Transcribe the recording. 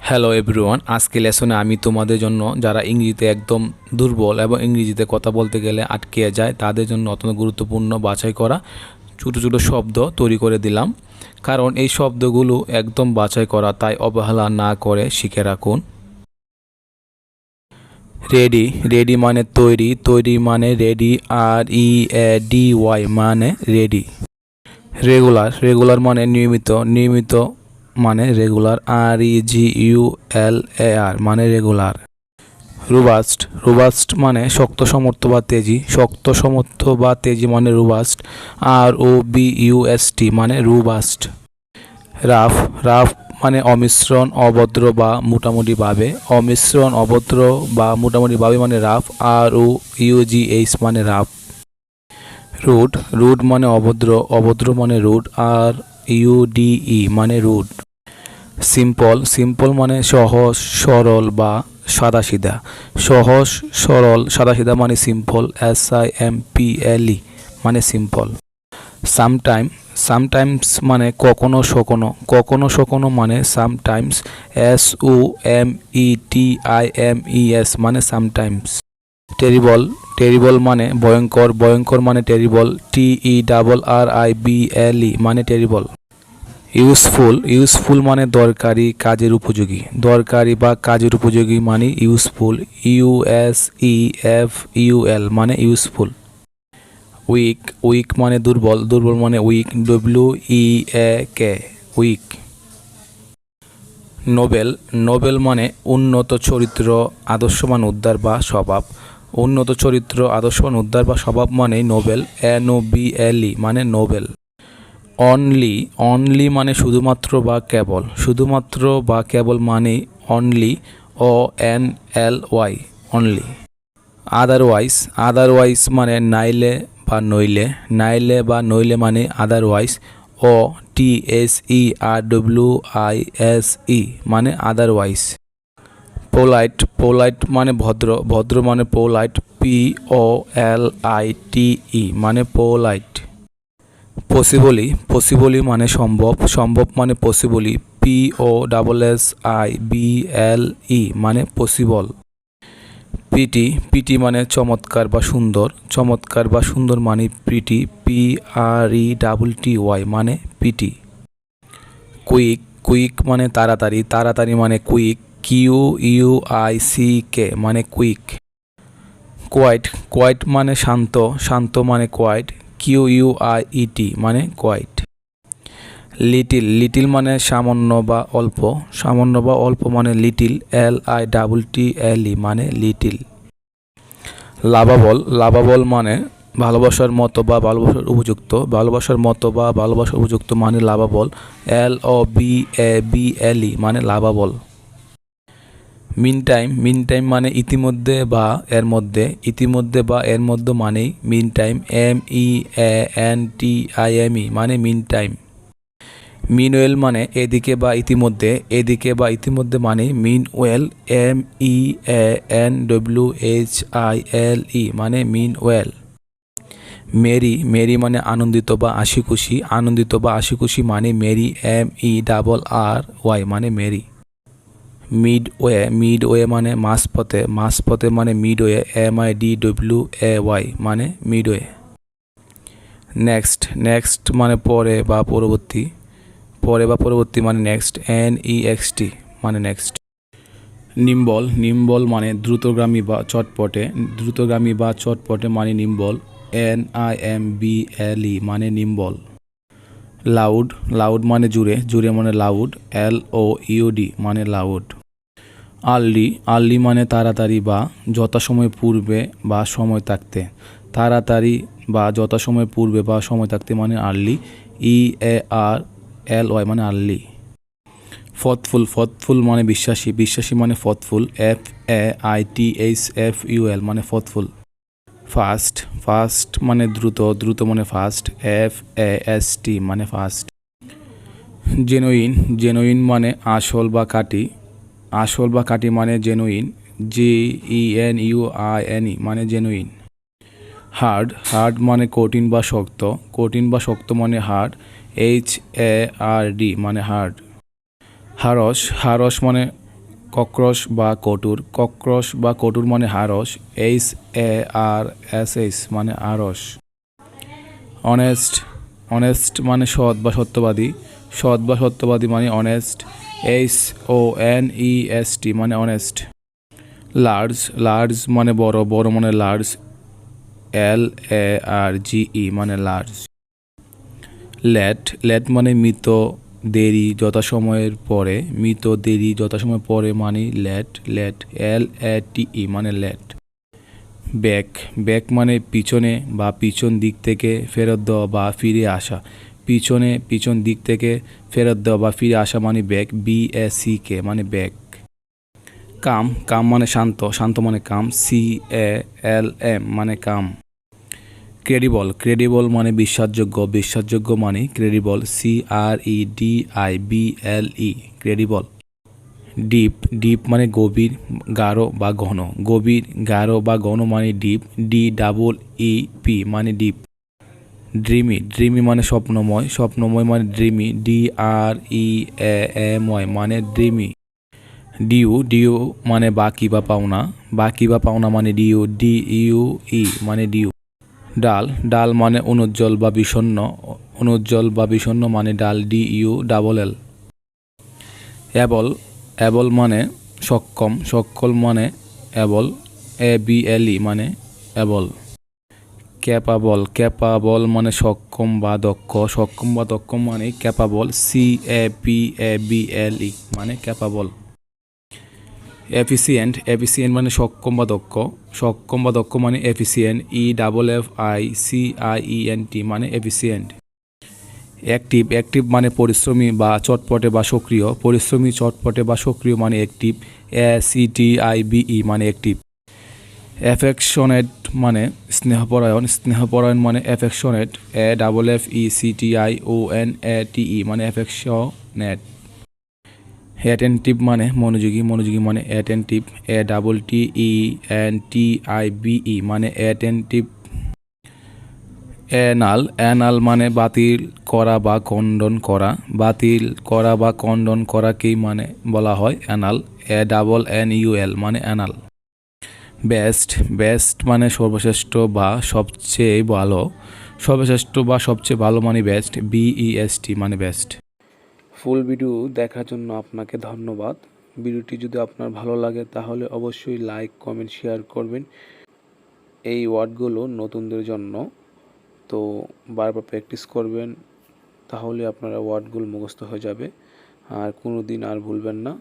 Hello everyone, আজকে লেসনে আমি তোমাদের জন্য যারা ইংরেজিতে একদম দুর্বল এবং ইংরেজিতে কথা বলতে গেলে আটকে যায় তাদের জন্য অত্যন্ত গুরুত্বপূর্ণ বাছাই করা ছোটো ছোটো শব্দ তৈরি করে দিলাম। কারণ এই শব্দগুলো একদম বাছাই করা, তাই অবহেলা না করে শিখে রাখুন। রেডি, রেডি মানে তৈরি, তৈরি মানে রেডি, READY মানে রেডি। রেগুলার, রেগুলার মানে নিয়মিত, নিয়মিত মানে রেগুলার, REGULAR মানে রেগুলার। রোবাস্ট, রোবাস্ট মানে শক্ত সমর্থ বা তেজি, শক্ত সমর্থ বা তেজি মানে রোবাস্ট, ROBUST মানে রোবাস্ট। রাফ, রাফ মানে অমিশ্রণ, অভদ্র বা মোটামুটিভাবে, অমিশ্রণ, অভদ্র বা মোটামুটিভাবে মানে রাফ, ROUGH মানে রাফ। রুড, রুড মানে অভদ্র, অভদ্র মানে রুড, RUDE মানে রুড। সিম্পল, সিম্পল মানে সহজ সরল বা সাদাসিধা, সহজ সরল সাদাসিধা মানে সিম্পল, SIMPLE মানে সিম্পল। সামটাইম, সামটাইমস মানে কখনো সখনো, কখনো সখনো মানে সামটাইমস, SOMETIMES মানে সামটাইমস। টেরিবল, টেরিবল মানে ভয়ঙ্কর, ভয়ঙ্কর মানে টেরিবল, TERRIBLE মানে টেরিবল। ইউজফুল, ইউজফুল মানে দরকারি কাজের উপযোগী, দরকারি বা কাজের উপযোগী মানে ইউজফুল, USEFUL মানে ইউজফুল। উইক, উইক মানে দুর্বল, দুর্বল মানে weak, WEAK weak. Noble, noble মানে উন্নত চরিত্র, আদর্শবান উদ্ধার বা স্বভাব, উন্নত চরিত্র, আদর্শবান উদ্ধার বা স্বভাব মানে নোবেল, NOBLE মানে নোবেল। অনলি, অনলি মানে শুধুমাত্র বা কেবল, শুধুমাত্র বা কেবল মানে only, ONLY only. Otherwise, otherwise মানে নাইলে বা নইলে, নাইলে বা নইলে মানে আদারওয়াইজ, OTSERWISE মানে আদারওয়াইজ। পোলাইট, পোলাইট মানে ভদ্র, ভদ্র মানে পোলাইট, POLITE মানে পোলাইট। পসিবলি, পসিবলি মানে সম্ভব, সম্ভব মানে পসিবলি, POSSIBLE মানে পসিবল। পিটি, পিটি মানে চমৎকার বা সুন্দর, চমৎকার বা সুন্দর মানে পিটি, PRETTY মানে পিটি। কুইক, কুইক মানে তাড়াতাড়ি, তাড়াতাড়ি মানে কুইক, QUICK মানে কুইক। কোয়াইট, কোয়াইট মানে শান্ত, শান্ত মানে কোয়াইট, QUIET মানে কোয়াইট। লিটিল, লিটিল মানে সামান্য বা অল্প, সামান্য বা অল্প মানে লিটিল, LITTLE মানে লিটিল। লাভাবল, লাভাবল মানে ভালোবাসার মতো বা ভালোবাসার উপযুক্ত, ভালোবাসার মতো বা ভালোবাসার উপযুক্ত মানে লাভাবল, LOVABLE মানে লাভাবল। মিন টাইম, মিন টাইম মানে ইতিমধ্যে বা এর মধ্যে, ইতিমধ্যে বা এর মধ্যে মানেই মিন টাইম, MEANTIME মানে মিন টাইম। মিনওয়েল মানে এদিকে বা ইতিমধ্যে, এদিকে বা ইতিমধ্যে মানে মিনওয়েল, MEANWHILE মানে মিনওয়েল। মেরি, মেরি মানে আনন্দিত বা হাসি খুশি, আনন্দিত বা হাসি খুশি মানে মেরি, MERRY মানে মেরি। মিডওয়ে, মিডওয়ে মানে মাঝপথে, মাঝপথে মানে মিডওয়ে, MIDWAY মানে মিডওয়ে। নেক্সট, নেক্সট মানে পরে বা পরবর্তী, পরে বা পরবর্তী মানে নেক্সট, NEXT মানে নেক্সট। নিম্বল, নিম্বল মানে দ্রুতগামী বা চটপটে, দ্রুতগামী বা চটপটে মানে নিম্বল, NIMBLE মানে নিম্বল। লাউড, লাউড মানে জুড়ে, জুড়ে মানে লাউড, LOUD মানে লাউড। আর্লি, আর্লি মানে তাড়াতাড়ি বা যথাসময় পূর্বে বা সময় থাকতে, তাড়াতাড়ি বা যথাসময় পূর্বে বা সময় থাকতে মানে আর্লি, EARLY মানে আর্লি। ফথফুল, ফথফুল মানে বিশ্বাসী, বিশ্বাসী মানে ফথফুল, FAITHFUL মানে ফথফুল। ফাস্ট, ফাস্ট মানে দ্রুত, দ্রুত মানে ফাস্ট, FAST মানে ফাস্ট। জেনুইন, জেনুইন মানে আসল বা খাঁটি, আসল বা খাঁটি মানে জেনুইন, GENUINE মানে জেনুইন। হার্ড, হার্ড মানে কঠিন বা শক্ত, কঠিন বা শক্ত মানে হার্ড, HARD মানে হার্ড। হারস, হারস মানে কক্রোচ বা কটুর। কক্রোচ বা কটুর মানে হারস। HARSH মানে আরস। অনেস্ট। অনেস্ট মানে সৎ বা সত্যবাদী। সৎ বা সত্যবাদী মানে অনেস্ট। HONEST মানে অনেস্ট। লার্জ। লার্জ মানে বড়, বড় মানে লার্জ। LARGE মানে লার্জ। লেট। লেট মানে মৃত, দেরি, যথাসময়ের পরে। মৃত, দেরি, যথাসময় পরে মানে লেট। লেট LATE মানে লেট। ব্যাক। ব্যাক মানে পিছনে বা পিছন দিক থেকে ফেরত দেওয়া বা ফিরে আসা। পিছনে, পিছন দিক থেকে ফেরত দেওয়া বা ফিরে আসা মানে ব্যাক। BACK মানে ব্যাক। কাম। কাম মানে শান্ত, শান্ত মানে কাম। CALM মানে কাম। ক্রেডিবল। ক্রেডিবল মানে বিশ্বাসযোগ্য, বিশ্বাসযোগ্য মানে credible. CREDIBLE credible. Deep. Deep মানে গভীর, গাঢ় বা ঘন। গভীর, গাঢ় বা ঘন মানে ডিপ। DEEP মানে ডিপ। ড্রিমি। ড্রিমি মানে স্বপ্নময়, স্বপ্নময় মানে ড্রিমি। DREAMY মানে ড্রিমি। ডিউ। ডিউ মানে বাকি বা পাওনা। বাকি বা পাওনা মানে ডিউ। DUE মানে ডিউ। ডাল। ডাল মানে অনুজ্জ্বল বা বিষণ্ণ। অনুজ্জ্বল বা বিষণ্ণ মানে ডাল। DULL। অ্যাবল। অ্যাবল মানে সক্ষম, সক্ষম মানে অ্যাবল। ABLE মানে অ্যাবল। ক্যাপাবল। ক্যাপাবল মানে সক্ষম বা দক্ষ, সক্ষম বা দক্ষ মানে ক্যাপাবল। CAPABLE মানে ক্যাপাবল। এফিসিয়েন্ট। এফিসিয়েন্ট মানে সক্ষম বা দক্ষ, সক্ষম বা দক্ষ মানে এফিসিয়েন্ট। EFFICIENT মানে এফিসিয়েন্ট। অ্যাক্টিভ। অ্যাক্টিভ মানে পরিশ্রমী বা চটপটে বা সক্রিয়। পরিশ্রমী, চটপটে বা সক্রিয় মানে অ্যাক্টিভ। ACTIVE মানে অ্যাক্টিভ। অ্যাফেকশনেট মানে স্নেহপরায়ণ। স্নেহপরায়ণ মানে অ্যাফেকশনেট। AFFECTIONATE মানে অ্যাফেকশনেট। অ্যাটেন্টিভ মানে মনোযোগী। মনোযোগী মানে অ্যাটেন্টিভ। ATTENTIVE মানে অ্যাটেন্টিভ। অ্যানাল। অ্যানাল মানে বাতিল করা বা খণ্ডন করা। বাতিল করা বা খণ্ডন করাকেই মানে বলা হয় অ্যানাল। ANNUL মানে অ্যানাল। বেস্ট। বেস্ট মানে সর্বশ্রেষ্ঠ বা সবচেয়ে ভালো। সর্বশ্রেষ্ঠ বা সবচেয়ে ভালো মানে বেস্ট। BEST মানে বেস্ট। ফুল ভিডিও দেখার জন্য আপনাকে ধন্যবাদ। ভিডিওটি যদি আপনার ভালো লাগে তাহলে অবশ্যই লাইক, কমেন্ট, শেয়ার করবেন। এই ওয়ার্ডগুলো নতুনদের জন্য, তো বারবার প্র্যাকটিস করবেন, তাহলে আপনারা ওয়ার্ডগুলো মুখস্থ হয়ে যাবে আর কোনো দিন আর ভুলবেন না।